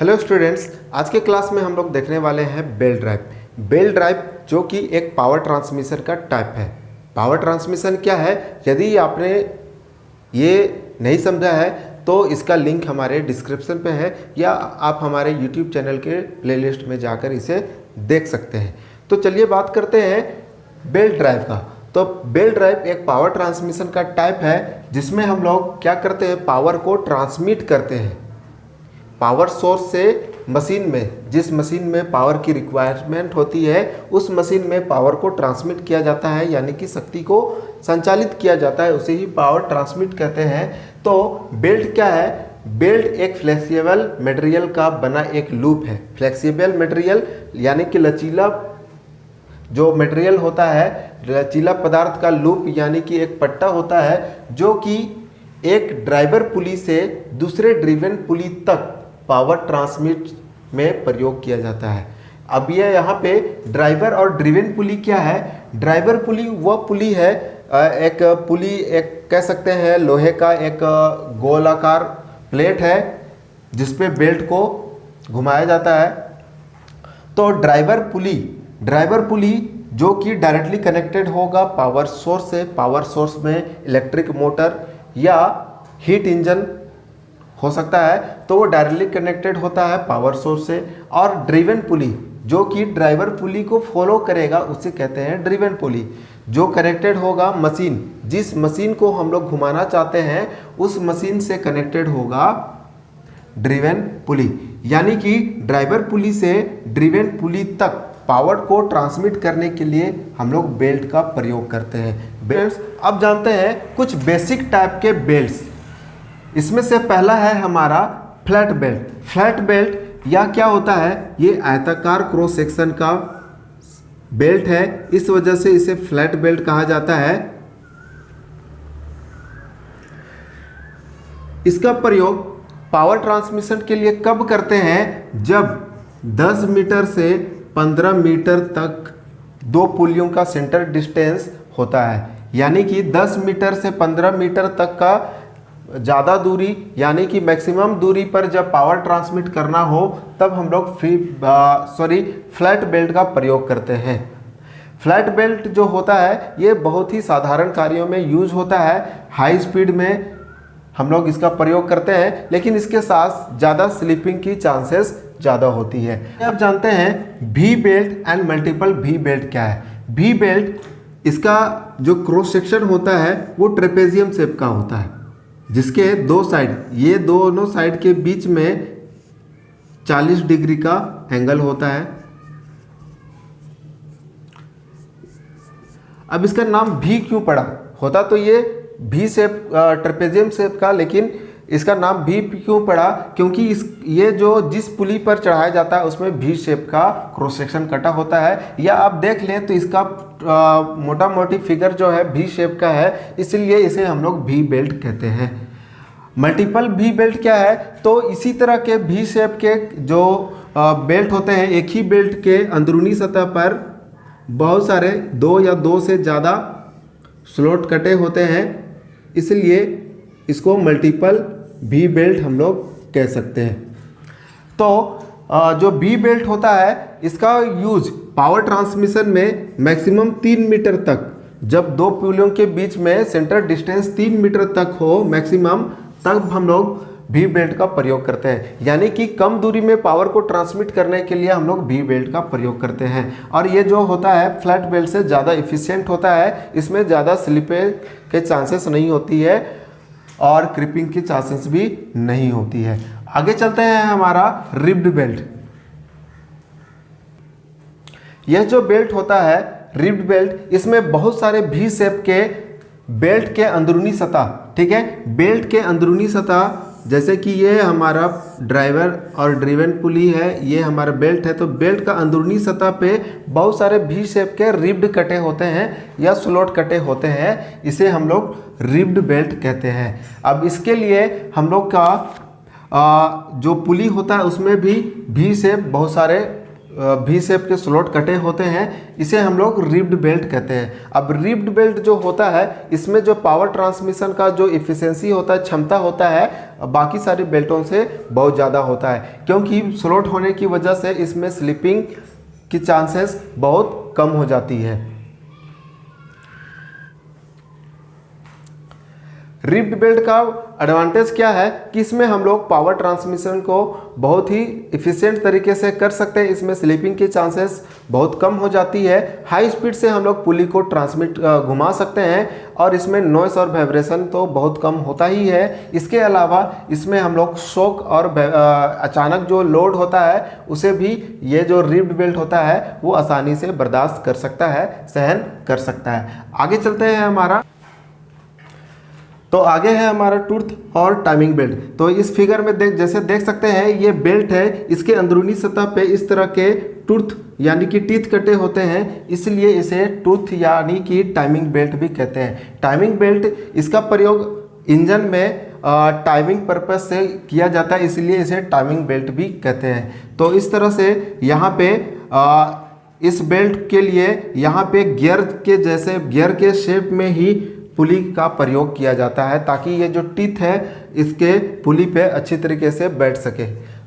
Hello students, आज के class में हम लोग देखने वाले हैं बेल्ट ड्राइव। बेल्ट ड्राइव जो कि एक पावर ट्रांसमिशन का टाइप है। पावर ट्रांसमिशन क्या है, यदि आपने ये नहीं समझा है तो इसका लिंक हमारे डिस्क्रिप्शन पे है या आप हमारे यूट्यूब चैनल के प्लेलिस्ट में जाकर इसे देख सकते हैं। तो चलिए बात करते हैं बेल्ट ड्राइव का। तो बेल्ट ड्राइव एक पावर ट्रांसमिशन का टाइप है जिसमें हम लोग क्या करते हैं, पावर को ट्रांसमिट करते हैं। पावर सोर्स से मशीन में, जिस मशीन में पावर की रिक्वायरमेंट होती है उस मशीन में पावर को ट्रांसमिट किया जाता है, यानी कि शक्ति को संचालित किया जाता है, उसे ही पावर ट्रांसमिट कहते हैं। तो बेल्ट क्या है, बेल्ट एक फ्लेक्सिबल मटेरियल का बना एक लूप है। फ्लेक्सिबल मटेरियल यानी कि लचीला जो मटेरियल होता है, लचीला पदार्थ का लूप यानी कि एक पट्टा होता है जो कि एक ड्राइवर पुली से दूसरे ड्रिवन पुली तक पावर ट्रांसमिट में प्रयोग किया जाता है। अब ये यहाँ पे ड्राइवर और ड्रिवन पुली क्या है, ड्राइवर पुली वह पुली है, एक पुली एक कह सकते हैं लोहे का एक गोलाकार प्लेट है जिस पे बेल्ट को घुमाया जाता है। तो ड्राइवर पुली जो कि डायरेक्टली कनेक्टेड होगा पावर सोर्स से, पावर सोर्स में इलेक्ट्रिक मोटर या हीट इंजन हो सकता है, तो वो डायरेक्टली कनेक्टेड होता है पावर सोर्स से। और ड्रिवन पुली जो कि ड्राइवर पुली को फॉलो करेगा उसे कहते हैं ड्रिवन पुली, जो कनेक्टेड होगा मशीन, जिस मशीन को हम लोग घुमाना चाहते हैं उस मशीन से कनेक्टेड होगा ड्रिवन पुली। यानी कि ड्राइवर पुली से ड्रिवन पुली तक पावर को ट्रांसमिट करने के लिए हम लोग बेल्ट का प्रयोग करते हैं। बेल्ट्स अब जानते हैं कुछ बेसिक टाइप के बेल्ट्स। इसमें से पहला है हमारा फ्लैट बेल्ट। फ्लैट बेल्ट या क्या होता है, ये आयताकार क्रॉस सेक्शन का बेल्ट है, इस वजह से इसे फ्लैट बेल्ट कहा जाता है। इसका प्रयोग पावर ट्रांसमिशन के लिए कब करते हैं, जब 10 मीटर से 15 मीटर तक दो पुलियों का सेंटर डिस्टेंस होता है। यानी कि 10 मीटर से 15 मीटर तक का ज़्यादा दूरी यानी कि मैक्सिमम दूरी पर जब पावर ट्रांसमिट करना हो तब हम लोग फ्लैट बेल्ट का प्रयोग करते हैं। फ्लैट बेल्ट जो होता है ये बहुत ही साधारण कार्यों में यूज होता है। हाई स्पीड में हम लोग इसका प्रयोग करते हैं, लेकिन इसके साथ ज़्यादा स्लिपिंग की चांसेस ज़्यादा होती है। अब जानते हैं भी बेल्ट एंड मल्टीपल भी बेल्ट क्या है। भी बेल्ट, इसका जो क्रॉस सेक्शन होता है वो ट्रेपेजियम शेप का होता है, जिसके दो साइड, ये दोनों साइड के बीच में 40 डिग्री का एंगल होता है। अब इसका नाम भी क्यों पड़ा, होता तो ये भी शेप ट्रेपेजियम शेप का, लेकिन इसका नाम भी क्यों पड़ा, क्योंकि ये जो जिस पुली पर चढ़ाया जाता है उसमें भी शेप का क्रॉस सेक्शन कटा होता है। या आप देख लें तो इसका मोटा मोटी फिगर जो है भी शेप का है, इसलिए इसे हम लोग भी बेल्ट कहते हैं। मल्टीपल भी बेल्ट क्या है, तो इसी तरह के भी शेप के जो बेल्ट होते हैं, एक ही बेल्ट के अंदरूनी सतह पर बहुत सारे दो या दो से ज़्यादा स्लॉट कटे होते हैं, इसलिए इसको मल्टीपल भी बेल्ट हम लोग कह सकते हैं। तो जो भी बेल्ट होता है इसका यूज पावर ट्रांसमिशन में मैक्सिमम 3 मीटर तक, जब दो पुलियों के बीच में सेंटर डिस्टेंस 3 मीटर तक हो मैक्सिमम, तब हम लोग भी बेल्ट का प्रयोग करते हैं। यानी कि कम दूरी में पावर को ट्रांसमिट करने के लिए हम लोग भी बेल्ट का प्रयोग करते हैं। और ये जो होता है फ्लैट बेल्ट से ज़्यादा इफिशिएंट होता है, इसमें ज़्यादा स्लिपेज के चांसेस नहीं होती है और क्रिपिंग की चांसेस भी नहीं होती है। आगे चलते हैं हमारा रिब्ड बेल्ट। यह जो बेल्ट होता है रिब्ड बेल्ट, इसमें बहुत सारे भी शेप के बेल्ट के अंदरूनी सतह, ठीक है, बेल्ट के अंदरूनी सतह, जैसे कि ये हमारा ड्राइवर और ड्रिवन पुली है, ये हमारा बेल्ट है, तो बेल्ट का अंदरूनी सतह पे बहुत सारे भी शेप के रिब्ड कटे होते हैं या स्लॉट कटे होते हैं, इसे हम लोग रिब्ड बेल्ट कहते हैं। अब इसके लिए हम लोग का जो पुली होता है उसमें भी शेप बहुत सारे वी शेप के स्लॉट कटे होते हैं, इसे हम लोग रिब्ड बेल्ट कहते हैं। अब रिब्ड बेल्ट जो होता है इसमें जो पावर ट्रांसमिशन का जो इफिशियंसी होता है, क्षमता होता है, बाकी सारी बेल्टों से बहुत ज़्यादा होता है, क्योंकि स्लॉट होने की वजह से इसमें स्लिपिंग की चांसेस बहुत कम हो जाती है। रिब्ड बेल्ट का एडवांटेज क्या है कि इसमें हम लोग पावर ट्रांसमिशन को बहुत ही इफ़िशिएंट तरीके से कर सकते हैं, इसमें स्लिपिंग की चांसेस बहुत कम हो जाती है। हाई स्पीड से हम लोग पुली को घुमा सकते हैं और इसमें नॉइस और वाइब्रेशन तो बहुत कम होता ही है। इसके अलावा इसमें हम लोग शॉक और अचानक जो लोड होता है उसे भी ये जो रिब्ड बेल्ट होता है वो आसानी से बर्दाश्त कर सकता है, सहन कर सकता है। आगे चलते हैं तो आगे है हमारा टूथ और टाइमिंग बेल्ट। तो इस फिगर में जैसे देख सकते हैं ये बेल्ट है, इसके अंदरूनी सतह पे इस तरह के टूथ यानी कि टीथ कटे होते हैं, इसलिए इसे टूथ यानी कि टाइमिंग बेल्ट भी कहते हैं। टाइमिंग बेल्ट इसका प्रयोग इंजन में टाइमिंग पर्पज से किया जाता है, इसलिए इसे टाइमिंग बेल्ट भी कहते हैं। तो इस तरह से यहाँ पे इस बेल्ट के लिए यहाँ पे गियर के जैसे गियर के शेप में ही पुली का प्रयोग किया जाता है, ताकि ये जो टीथ है इसके पुली पे अच्छी तरीके से बैठ सके।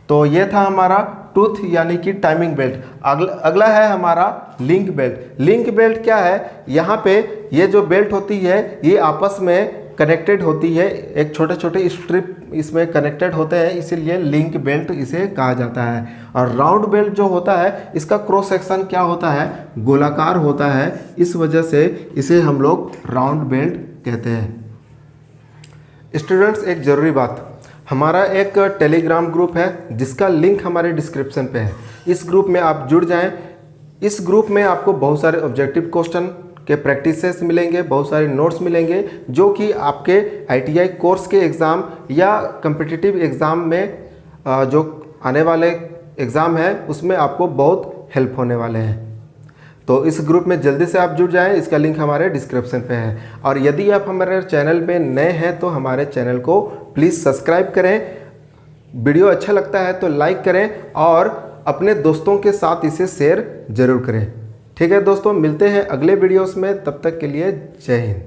तो ये था हमारा टूथ यानी कि टाइमिंग बेल्ट। अगला है हमारा लिंक बेल्ट। लिंक बेल्ट क्या है, यहाँ पे ये जो बेल्ट होती है ये आपस में कनेक्टेड होती है, एक छोटे छोटे स्ट्रिप इसमें कनेक्टेड होते हैं, इसीलिए लिंक बेल्ट इसे कहा जाता है। और राउंड बेल्ट जो होता है इसका क्रॉस सेक्शन क्या होता है, गोलाकार होता है, इस वजह से इसे हम लोग राउंड बेल्ट कहते हैं। स्टूडेंट्स, एक ज़रूरी बात, हमारा एक टेलीग्राम ग्रुप है जिसका लिंक हमारे डिस्क्रिप्शन पे है। इस ग्रुप में आप जुड़ जाएं। इस ग्रुप में आपको बहुत सारे ऑब्जेक्टिव क्वेश्चन के प्रैक्टिसेस मिलेंगे, बहुत सारे नोट्स मिलेंगे जो कि आपके ITI कोर्स के एग्ज़ाम या कम्पिटिटिव एग्ज़ाम में जो आने वाले एग्ज़ाम है उसमें आपको बहुत हेल्प होने वाले हैं। तो इस ग्रुप में जल्दी से आप जुड़ जाएं, इसका लिंक हमारे डिस्क्रिप्शन पे है। और यदि आप हमारे चैनल पे नए हैं तो हमारे चैनल को प्लीज़ सब्सक्राइब करें। वीडियो अच्छा लगता है तो लाइक करें और अपने दोस्तों के साथ इसे शेयर ज़रूर करें। ठीक है दोस्तों, मिलते हैं अगले वीडियोस में, तब तक के लिए जय हिंद।